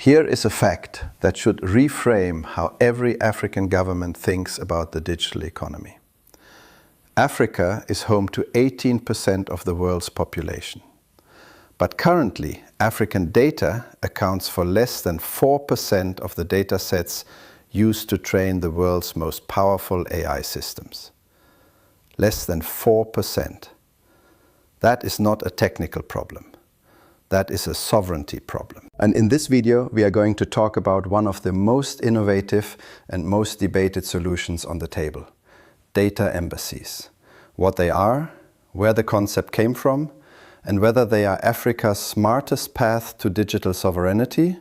Here is a fact that should reframe how every African government thinks about the digital economy. Africa is home to 18% of the world's population. But currently, African data accounts for less than 4% of the data sets used to train the world's most powerful AI systems. Less than 4%. That is not a technical problem. That is a sovereignty problem. And in this video, we are going to talk about one of the most innovative and most debated solutions on the table: data embassies. What they are, where the concept came from, and whether they are Africa's smartest path to digital sovereignty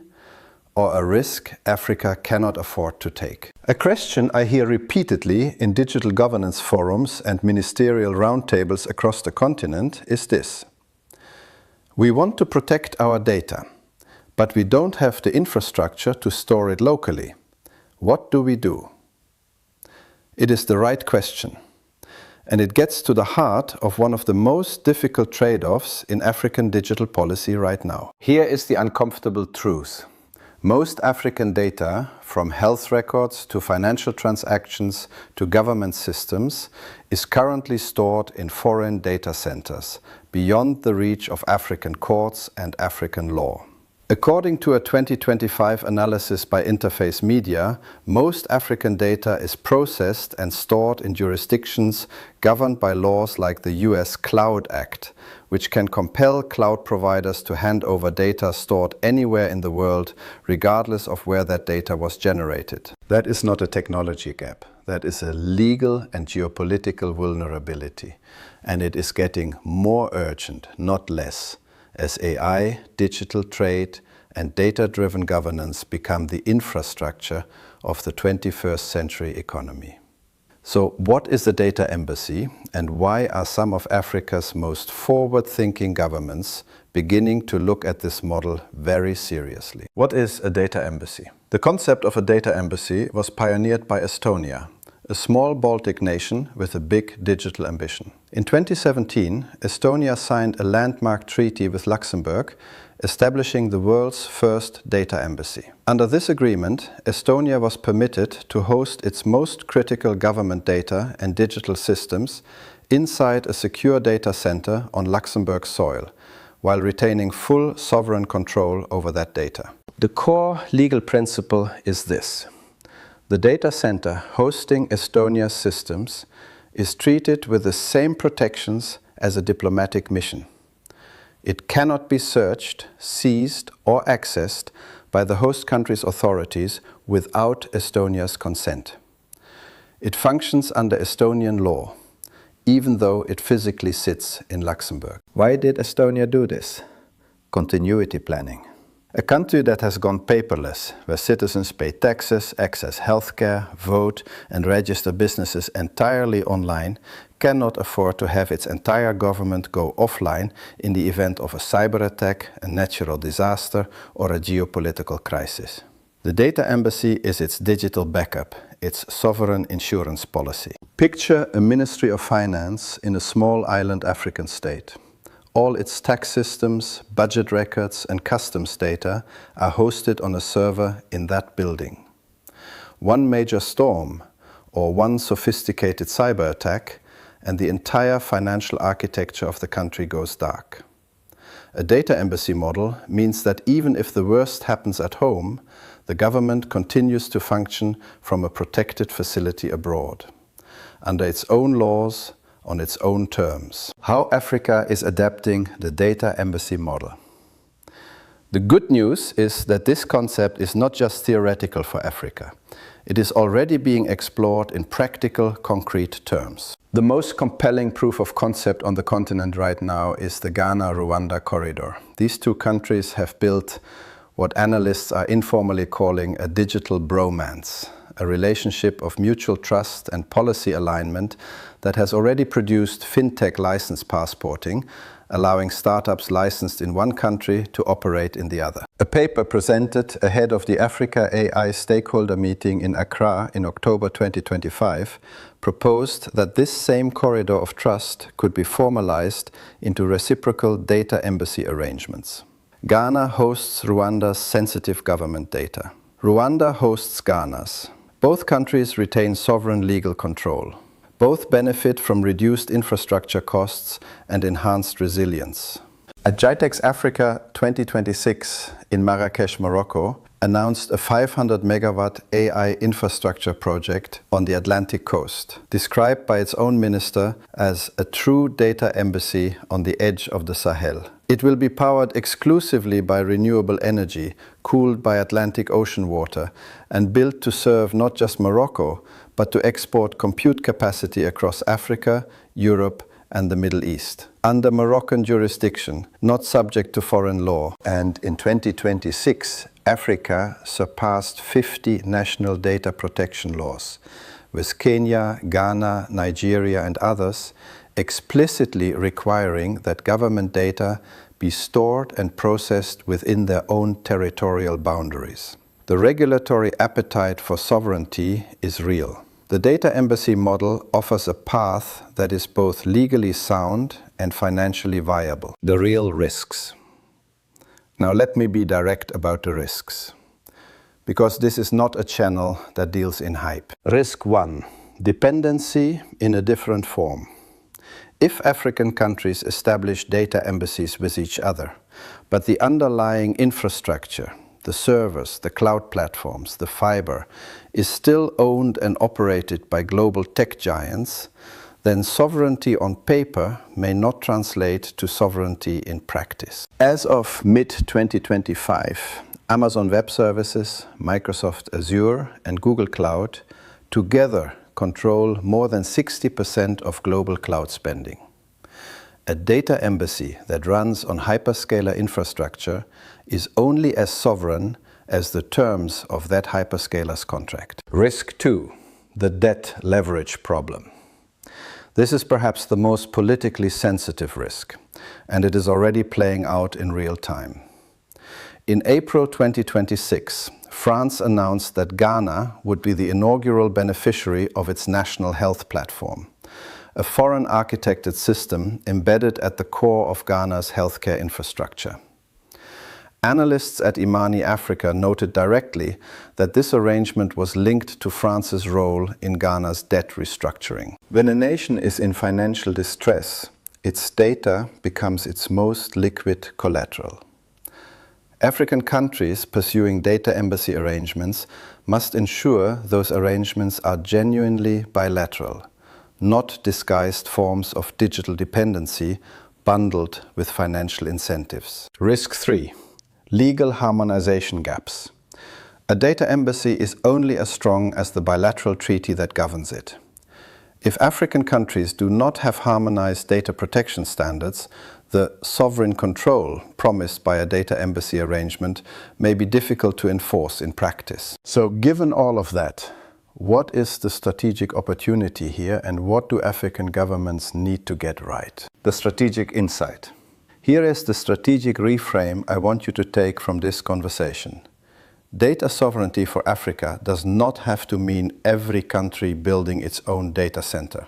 or a risk Africa cannot afford to take. A question I hear repeatedly in digital governance forums and ministerial roundtables across the continent is this: we want to protect our data, but we don't have the infrastructure to store it locally. What do we do? It is the right question, and it gets to the heart of one of the most difficult trade-offs in African digital policy right now. Here is the uncomfortable truth. Most African data, from health records to financial transactions to government systems, is currently stored in foreign data centers, beyond the reach of African courts and African law. According to a 2025 analysis by Interface Media, most African data is processed and stored in jurisdictions governed by laws like the US Cloud Act, which can compel cloud providers to hand over data stored anywhere in the world, regardless of where that data was generated. That is not a technology gap. That is a legal and geopolitical vulnerability. And it is getting more urgent, not less, as AI, digital trade, and data-driven governance become the infrastructure of the 21st century economy. So what is a data embassy, and why are some of Africa's most forward-thinking governments beginning to look at this model very seriously? What is a data embassy? The concept of a data embassy was pioneered by Estonia, a small Baltic nation with a big digital ambition. In 2017, Estonia signed a landmark treaty with Luxembourg, establishing the world's first data embassy. Under this agreement, Estonia was permitted to host its most critical government data and digital systems inside a secure data center on Luxembourg soil, while retaining full sovereign control over that data. The core legal principle is this: the data center hosting Estonia's systems is treated with the same protections as a diplomatic mission. It cannot be searched, seized, or accessed by the host country's authorities without Estonia's consent. It functions under Estonian law, even though it physically sits in Luxembourg. Why did Estonia do this? Continuity planning. A country that has gone paperless, where citizens pay taxes, access healthcare, vote, and register businesses entirely online, cannot afford to have its entire government go offline in the event of a cyber attack, a natural disaster, or a geopolitical crisis. The data embassy is its digital backup, its sovereign insurance policy. Picture a Ministry of Finance in a small island African state. All its tax systems, budget records, and customs data are hosted on a server in that building. One major storm or one sophisticated cyber attack, and the entire financial architecture of the country goes dark. A data embassy model means that even if the worst happens at home, the government continues to function from a protected facility abroad, under its own laws, on its own terms. How Africa is adapting the data embassy model. The good news is that this concept is not just theoretical for Africa. It is already being explored in practical, concrete terms. The most compelling proof of concept on the continent right now is the Ghana-Rwanda corridor. These two countries have built what analysts are informally calling a digital bromance, a relationship of mutual trust and policy alignment that has already produced fintech license passporting, allowing startups licensed in one country to operate in the other. A paper presented ahead of the Africa AI stakeholder meeting in Accra in October 2025 proposed that this same corridor of trust could be formalized into reciprocal data embassy arrangements. Ghana hosts Rwanda's sensitive government data. Rwanda hosts Ghana's. Both countries retain sovereign legal control. Both benefit from reduced infrastructure costs and enhanced resilience. At GITEX Africa 2026 in Marrakesh, Morocco, announced a 500 megawatt AI infrastructure project on the Atlantic coast, described by its own minister as a true data embassy on the edge of the Sahel. It will be powered exclusively by renewable energy, cooled by Atlantic Ocean water, and built to serve not just Morocco, but to export compute capacity across Africa, Europe, and the Middle East, under Moroccan jurisdiction, not subject to foreign law. And in 2026, Africa surpassed 50 national data protection laws, with Kenya, Ghana, Nigeria, and others explicitly requiring that government data be stored and processed within their own territorial boundaries. The regulatory appetite for sovereignty is real. The data embassy model offers a path that is both legally sound and financially viable. The real risks. Now let me be direct about the risks, because this is not a channel that deals in hype. Risk 1. Dependency in a different form. If African countries establish data embassies with each other, but the underlying infrastructure, the servers, the cloud platforms, the fiber, is still owned and operated by global tech giants, then sovereignty on paper may not translate to sovereignty in practice. As of mid-2025, Amazon Web Services, Microsoft Azure, and Google Cloud together control more than 60% of global cloud spending. A data embassy that runs on hyperscaler infrastructure is only as sovereign as the terms of that hyperscaler's contract. Risk 2, the debt leverage problem. This is perhaps the most politically sensitive risk, and it is already playing out in real time. In April 2026, France announced that Ghana would be the inaugural beneficiary of its national health platform, a foreign architected system embedded at the core of Ghana's healthcare infrastructure. Analysts at Imani Africa noted directly that this arrangement was linked to France's role in Ghana's debt restructuring. When a nation is in financial distress, its data becomes its most liquid collateral. African countries pursuing data embassy arrangements must ensure those arrangements are genuinely bilateral, not disguised forms of digital dependency bundled with financial incentives. Risk 3. Legal harmonization gaps. A data embassy is only as strong as the bilateral treaty that governs it. If African countries do not have harmonized data protection standards, the sovereign control promised by a data embassy arrangement may be difficult to enforce in practice. So given all of that, what is the strategic opportunity here, and what do African governments need to get right? The strategic insight. Here is the strategic reframe I want you to take from this conversation. Data sovereignty for Africa does not have to mean every country building its own data center.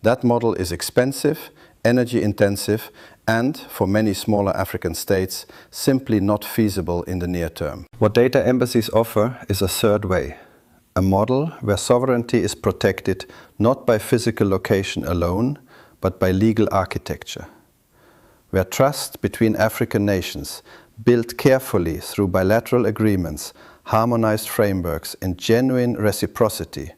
That model is expensive, energy intensive, and, for many smaller African states, simply not feasible in the near term. What data embassies offer is a third way. A model where sovereignty is protected not by physical location alone, but by legal architecture. Where trust between African nations, built carefully through bilateral agreements, harmonized frameworks, and genuine reciprocity,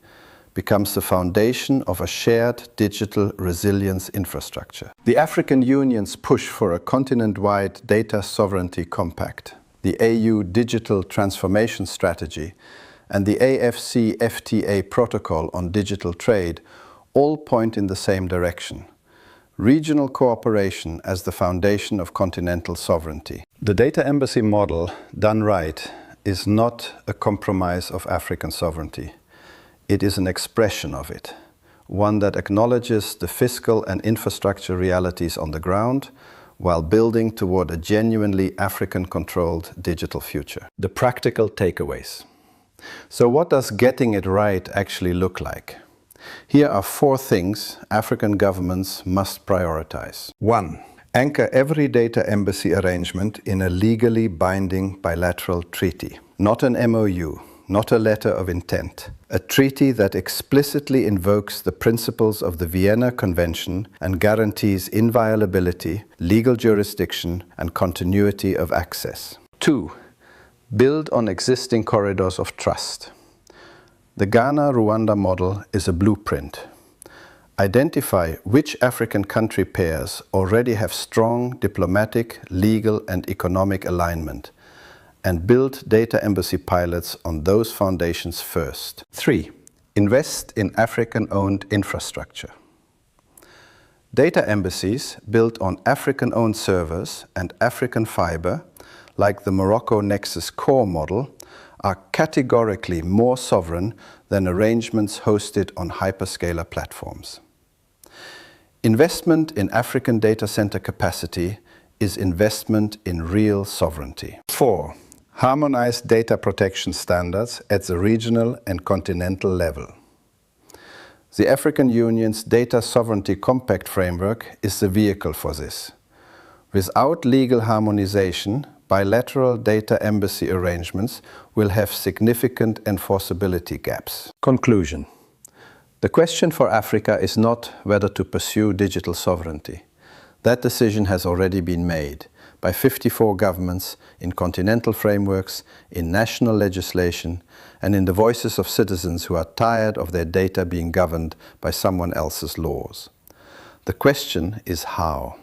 becomes the foundation of a shared digital resilience infrastructure. The African Union's push for a continent-wide data sovereignty compact, the AU Digital Transformation Strategy, and the AFC-FTA Protocol on Digital Trade all point in the same direction. Regional cooperation as the foundation of continental sovereignty. The data embassy model, done right, is not a compromise of African sovereignty. It is an expression of it, one that acknowledges the fiscal and infrastructure realities on the ground, while building toward a genuinely African-controlled digital future. The practical takeaways. So what does getting it right actually look like? Here are 4 things African governments must prioritize. 1. Anchor every data embassy arrangement in a legally binding bilateral treaty, not an MOU, not a letter of intent. A treaty that explicitly invokes the principles of the Vienna Convention and guarantees inviolability, legal jurisdiction, and continuity of access. 2. Build on existing corridors of trust. The Ghana-Rwanda model is a blueprint. Identify which African country pairs already have strong diplomatic, legal, and economic alignment, and build data embassy pilots on those foundations first. 3. Invest in African-owned infrastructure. Data embassies built on African-owned servers and African fiber, like the Morocco Nexus Core model, are categorically more sovereign than arrangements hosted on hyperscaler platforms. Investment in African data center capacity is investment in real sovereignty. 4. Harmonize data protection standards at the regional and continental level. The African Union's Data Sovereignty Compact framework is the vehicle for this. Without legal harmonization, bilateral data embassy arrangements will have significant enforceability gaps. Conclusion. The question for Africa is not whether to pursue digital sovereignty. That decision has already been made by 54 governments in continental frameworks, in national legislation, and in the voices of citizens who are tired of their data being governed by someone else's laws. The question is how.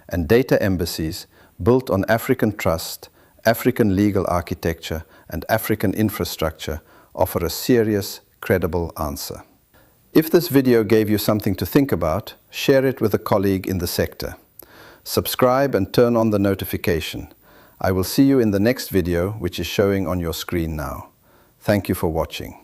And data embassies built on African trust, African legal architecture, and African infrastructure offer a serious, credible answer. If this video gave you something to think about, share it with a colleague in the sector. Subscribe and turn on the notification. I will see you in the next video, which is showing on your screen now. Thank you for watching.